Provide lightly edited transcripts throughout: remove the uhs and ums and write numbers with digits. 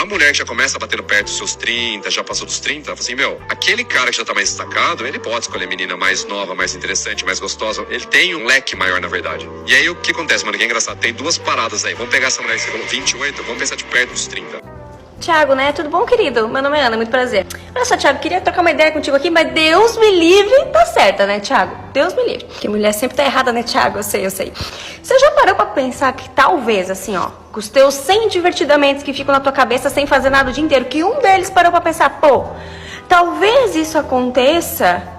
A mulher que já começa batendo perto dos seus 30, já passou dos 30, ela fala assim, meu, aquele cara que já tá mais destacado, ele pode escolher menina mais nova, mais interessante, mais gostosa. Ele tem um leque maior, na verdade. E aí, o que acontece, mano, que é engraçado. Tem duas paradas aí. Vamos pegar essa mulher que você falou, 28, vamos pensar de perto dos 30. Thiago, né? Tudo bom, querido? Meu nome é Ana, muito prazer. Olha só, Thiago, queria trocar uma ideia contigo aqui, mas Deus me livre, tá certa, né, Thiago? Deus me livre. Porque mulher sempre tá errada, né, Thiago? Eu sei. Você já parou pra pensar que talvez, assim, ó, com os teus 100 divertidamentos que ficam na tua cabeça sem fazer nada o dia inteiro, que um deles parou pra pensar, pô, talvez isso aconteça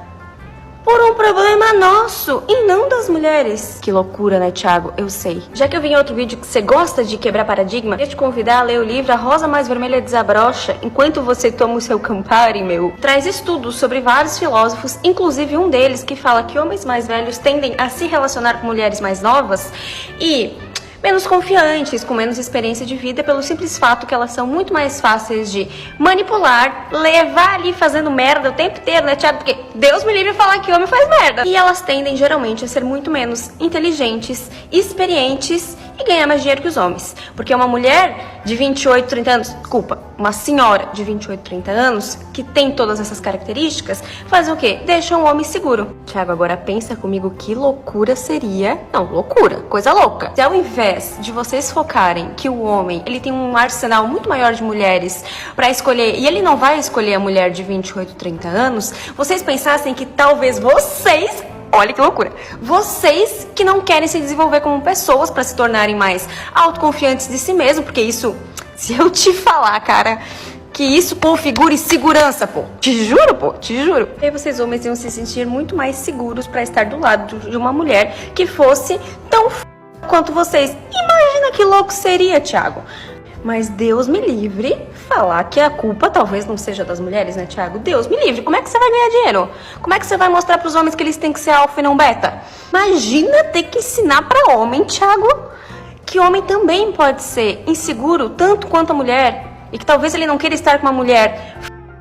por um problema nosso e não das mulheres. Que loucura, né, Thiago? Eu sei. Já que eu vi em outro vídeo que você gosta de quebrar paradigma, eu queria te convidar a ler o livro A Rosa Mais Vermelha Desabrocha, enquanto você toma o seu Campari, meu. Traz estudos sobre vários filósofos, inclusive um deles que fala que homens mais velhos tendem a se relacionar com mulheres mais novas e menos confiantes, com menos experiência de vida, pelo simples fato que elas são muito mais fáceis de manipular, levar ali fazendo merda o tempo inteiro, né, Thiago? Porque Deus me livre de falar que homem faz merda. E elas tendem, geralmente, a ser muito menos inteligentes, experientes e ganhar mais dinheiro que os homens. Porque uma mulher de 28, 30 anos, desculpa, uma senhora de 28, 30 anos, que tem todas essas características, faz o quê? Deixa um homem seguro. Thiago, agora pensa comigo que loucura seria... Não, loucura, coisa louca. Se ao invés de vocês focarem que o homem, ele tem um arsenal muito maior de mulheres pra escolher, e ele não vai escolher a mulher de 28, 30 anos, vocês pensassem que talvez vocês... Olha que loucura. Vocês que não querem se desenvolver como pessoas para se tornarem mais autoconfiantes de si mesmo, porque isso, se eu te falar, cara, que isso configura insegurança, pô. Te juro, pô, te juro. E aí vocês homens iam se sentir muito mais seguros para estar do lado de uma mulher que fosse tão quanto vocês. Imagina que louco seria, Thiago. Mas Deus me livre falar que a culpa talvez não seja das mulheres, né, Thiago? Deus me livre. Como é que você vai ganhar dinheiro? Como é que você vai mostrar pros homens que eles têm que ser alfa e não beta? Imagina ter que ensinar pra homem, Thiago, que homem também pode ser inseguro tanto quanto a mulher. E que talvez ele não queira estar com uma mulher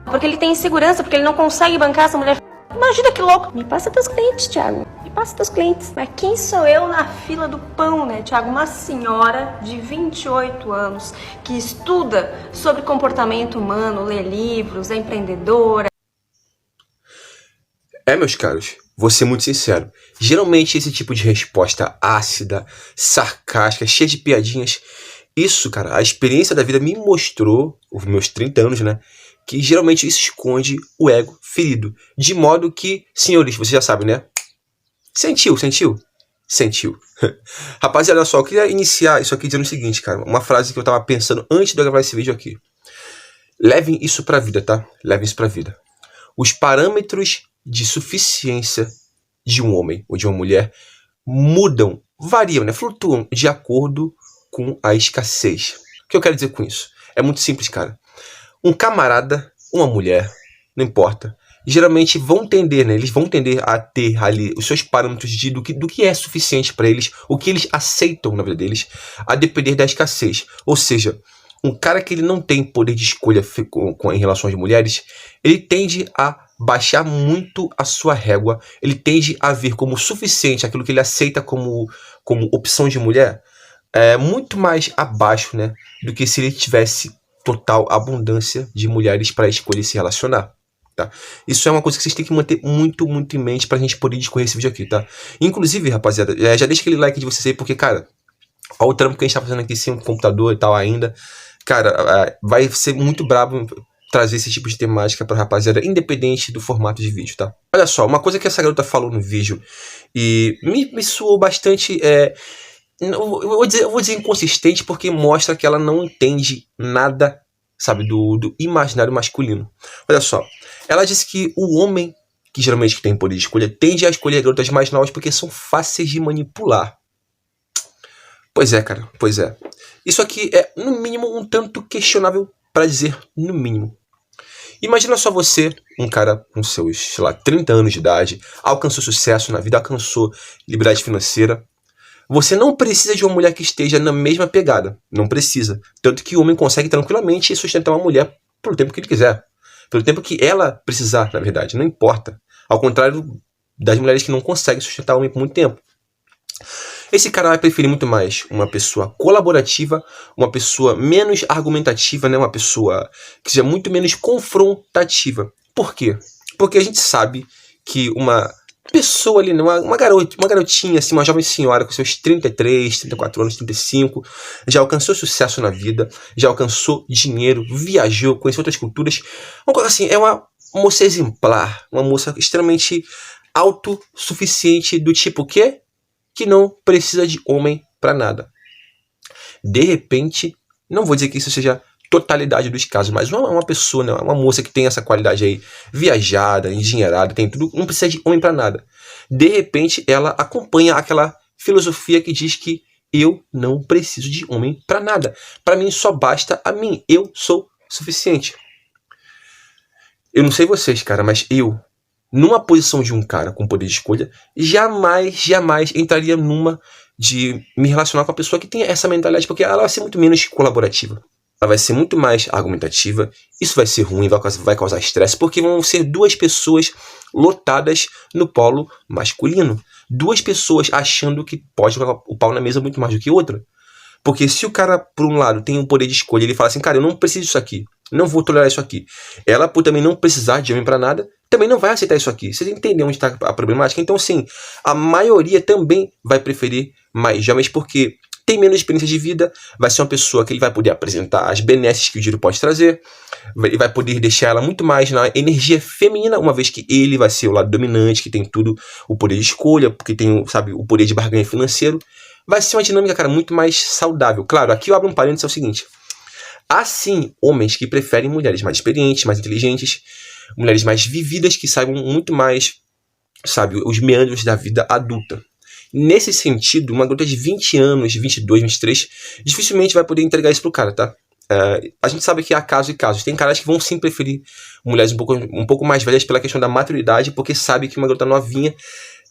porque ele tem insegurança, porque ele não consegue bancar essa mulher. Imagina que louco. Me passa teus clientes, Thiago. Me passa teus clientes. Mas quem sou eu na fila do pão, né, Thiago? Uma senhora de 28 anos que estuda sobre comportamento humano, lê livros, é empreendedora. Meus caros, vou ser muito sincero. Geralmente esse tipo de resposta ácida, sarcástica, cheia de piadinhas, isso, cara, a experiência da vida me mostrou, os meus 30 anos, né, que geralmente isso esconde o ego ferido. De modo que, senhores, vocês já sabem, né? Sentiu. Rapaziada, olha só, eu queria iniciar isso aqui dizendo o seguinte, cara. Uma frase que eu tava pensando antes de eu gravar esse vídeo aqui. Levem isso pra vida, tá? Levem isso pra vida. Os parâmetros de suficiência de um homem ou de uma mulher mudam, variam, né? Flutuam de acordo com a escassez. O que eu quero dizer com isso? É muito simples, cara. Um camarada, uma mulher, não importa, geralmente vão tender, né? Eles vão tender a ter ali os seus parâmetros do que é suficiente para eles, o que eles aceitam na vida deles, a depender da escassez. Ou seja, um cara que ele não tem poder de escolha em relação às mulheres, ele tende a baixar muito a sua régua, ele tende a ver como suficiente aquilo que ele aceita como opção de mulher, muito mais abaixo, né, do que se ele tivesse total abundância de mulheres para escolher se relacionar, tá? Isso é uma coisa que vocês têm que manter muito em mente pra gente poder discorrer esse vídeo aqui, tá? Inclusive, rapaziada, já deixa aquele like de vocês aí, porque, cara, olha o trampo que a gente tá fazendo aqui sem um computador e tal ainda. Cara, vai ser muito brabo trazer esse tipo de temática pra rapaziada, independente do formato de vídeo, tá? Olha só, uma coisa que essa garota falou no vídeo e me soou bastante... Eu vou dizer inconsistente, porque mostra que ela não entende nada, sabe, do imaginário masculino. Olha só, ela disse que o homem, que geralmente tem poder de escolha, tende a escolher garotas mais novas porque são fáceis de manipular. Pois é, cara, pois é. Isso aqui é, no mínimo, um tanto questionável, para dizer no mínimo. Imagina só você, um cara com seus, sei lá, 30 anos de idade, alcançou sucesso na vida, alcançou liberdade financeira. Você não precisa de uma mulher que esteja na mesma pegada. Não precisa. Tanto que o homem consegue tranquilamente sustentar uma mulher pelo tempo que ele quiser. Pelo tempo que ela precisar, na verdade. Não importa. Ao contrário das mulheres que não conseguem sustentar o homem por muito tempo. Esse cara vai preferir muito mais uma pessoa colaborativa, uma pessoa menos argumentativa, né? Uma pessoa que seja muito menos confrontativa. Por quê? Porque a gente sabe que uma pessoa ali, uma garotinha, assim, uma jovem senhora com seus 33, 34 anos, 35, já alcançou sucesso na vida, já alcançou dinheiro, viajou, conheceu outras culturas. Uma coisa assim, é uma moça exemplar, uma moça extremamente autossuficiente, do tipo que não precisa de homem pra nada. De repente, não vou dizer que isso seja totalidade dos casos, mas uma pessoa, né, uma moça que tem essa qualidade aí, viajada, endinheirada, tem tudo, não precisa de homem pra nada. De repente, ela acompanha aquela filosofia que diz que eu não preciso de homem pra nada. Pra mim só basta a mim, eu sou suficiente. Eu não sei vocês, cara, mas eu, numa posição de um cara com poder de escolha, jamais entraria numa de me relacionar com a pessoa que tem essa mentalidade, porque ela vai ser muito menos colaborativa. Ela vai ser muito mais argumentativa. Isso vai ser ruim, vai causar estresse, porque vão ser duas pessoas lotadas no polo masculino. Duas pessoas achando que pode colocar o pau na mesa muito mais do que outra. Porque se o cara, por um lado, tem o poder de escolha, ele fala assim, cara, eu não preciso disso aqui, não vou tolerar isso aqui. Ela, por também não precisar de homem pra nada, também não vai aceitar isso aqui. Vocês entendem onde está a problemática? Então, sim, a maioria também vai preferir mais jovens, porque tem menos experiência de vida, vai ser uma pessoa que ele vai poder apresentar as benesses que o dinheiro pode trazer, ele vai poder deixar ela muito mais na energia feminina, uma vez que ele vai ser o lado dominante, que tem tudo, o poder de escolha, porque tem, sabe, o poder de barganha financeiro. Vai ser uma dinâmica, cara, muito mais saudável. Claro, aqui eu abro um parênteses, é o seguinte. Há sim homens que preferem mulheres mais experientes, mais inteligentes, mulheres mais vividas, que saibam muito mais, sabe, os meandros da vida adulta. Nesse sentido, uma garota de 20 anos, 22, 23, dificilmente vai poder entregar isso pro cara, tá? A gente sabe que há casos e casos. Tem caras que vão sim preferir mulheres um pouco mais velhas pela questão da maturidade, porque sabe que uma garota novinha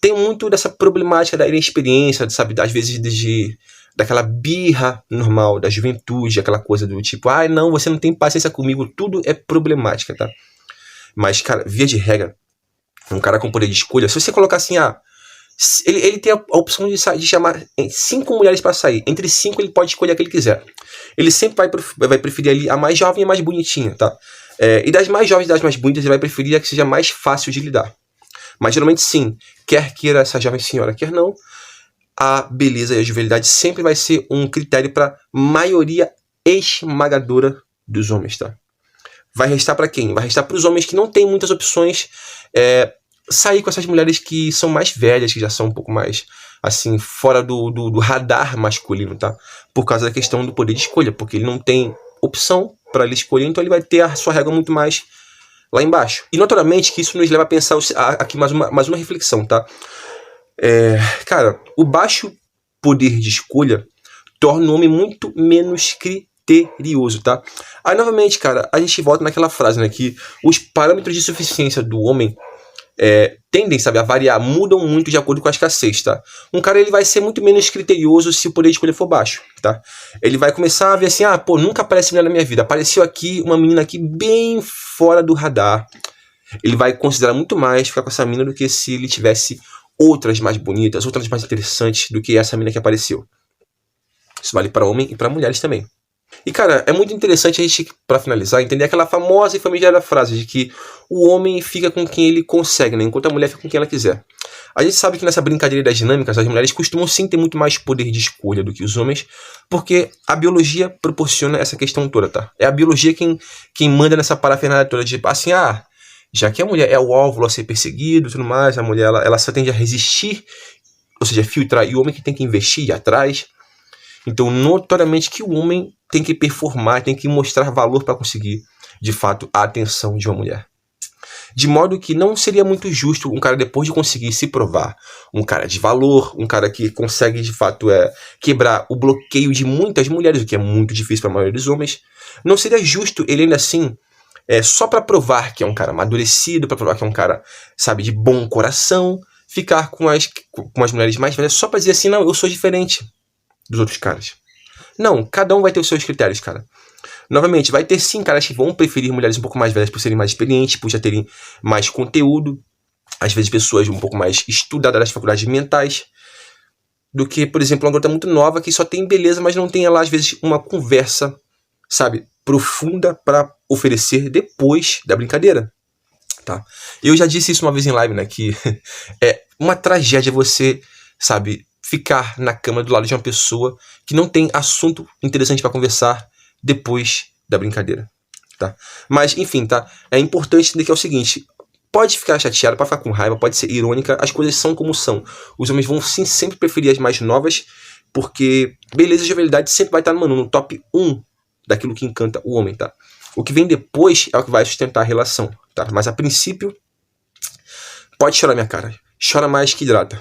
tem muito dessa problemática da inexperiência, sabe? Às vezes daquela birra normal da juventude, aquela coisa do tipo, não, você não tem paciência comigo, tudo é problemática, tá? Mas, cara, via de regra, um cara com poder de escolha, se você colocar assim, ele tem a opção de chamar 5 mulheres para sair. Entre 5 ele pode escolher a que ele quiser. Ele sempre vai preferir ali a mais jovem e a mais bonitinha, tá? E das mais jovens e das mais bonitas ele vai preferir a que seja mais fácil de lidar. Mas geralmente sim, quer queira essa jovem senhora, quer não, a beleza e a juvenilidade sempre vai ser um critério para maioria esmagadora dos homens, tá? Vai restar para quem? Vai restar para os homens que não têm muitas opções, sair com essas mulheres que são mais velhas, que já são um pouco mais, assim, fora do radar masculino, tá? Por causa da questão do poder de escolha, porque ele não tem opção para ele escolher, então ele vai ter a sua régua muito mais lá embaixo. E notoriamente que isso nos leva a pensar aqui mais uma reflexão, tá? Cara, o baixo poder de escolha torna o homem muito menos criterioso, tá? Aí, novamente, cara, a gente volta naquela frase, né? Que os parâmetros de suficiência do homem tendem, sabe, a variar, mudam muito de acordo com a escassez, tá? Um cara, ele vai ser muito menos criterioso se o poder de escolha for baixo, tá? Ele vai começar a ver assim, nunca aparece mulher na minha vida, apareceu aqui uma menina aqui bem fora do radar. Ele vai considerar muito mais ficar com essa menina do que se ele tivesse outras mais bonitas, outras mais interessantes do que essa menina que apareceu. Isso vale para homem e para mulheres também. E, cara, é muito interessante a gente, pra finalizar, entender aquela famosa e familiar frase de que o homem fica com quem ele consegue, né? Enquanto a mulher fica com quem ela quiser. A gente sabe que nessa brincadeira das dinâmicas, as mulheres costumam sim ter muito mais poder de escolha do que os homens, porque a biologia proporciona essa questão toda, tá? É a biologia quem manda nessa parafernália toda de, assim, já que a mulher é o óvulo a ser perseguido e tudo mais, a mulher ela só tende a resistir, ou seja, filtrar, e o homem que tem que investir, ir atrás. Então, notoriamente que o homem tem que performar, tem que mostrar valor para conseguir, de fato, a atenção de uma mulher. De modo que não seria muito justo um cara, depois de conseguir se provar, um cara de valor, um cara que consegue, de fato, quebrar o bloqueio de muitas mulheres, o que é muito difícil para a maioria dos homens, não seria justo ele ainda assim, só para provar que é um cara amadurecido, para provar que é um cara, sabe, de bom coração, ficar com as mulheres mais velhas só para dizer assim, não, eu sou diferente dos outros caras. Não, cada um vai ter os seus critérios, cara. Novamente, vai ter sim caras que vão preferir mulheres um pouco mais velhas por serem mais experientes, por já terem mais conteúdo. Às vezes pessoas um pouco mais estudadas das faculdades mentais. do que, por exemplo, uma garota muito nova que só tem beleza, mas não tem lá, às vezes, uma conversa, sabe, profunda para oferecer depois da brincadeira, tá? Eu já disse isso uma vez em live, né, que é uma tragédia você, sabe, ficar na cama do lado de uma pessoa que não tem assunto interessante para conversar depois da brincadeira, tá? Mas, enfim, tá? É importante entender que é o seguinte: pode ficar chateado, pode ficar com raiva, pode ser irônica, as coisas são como são. Os homens vão sim sempre preferir as mais novas, porque beleza e jovialidade sempre vai estar, mano, no top 1 daquilo que encanta o homem, tá? O que vem depois é o que vai sustentar a relação, tá? Mas a princípio, pode chorar, minha cara. Chora mais que hidrata.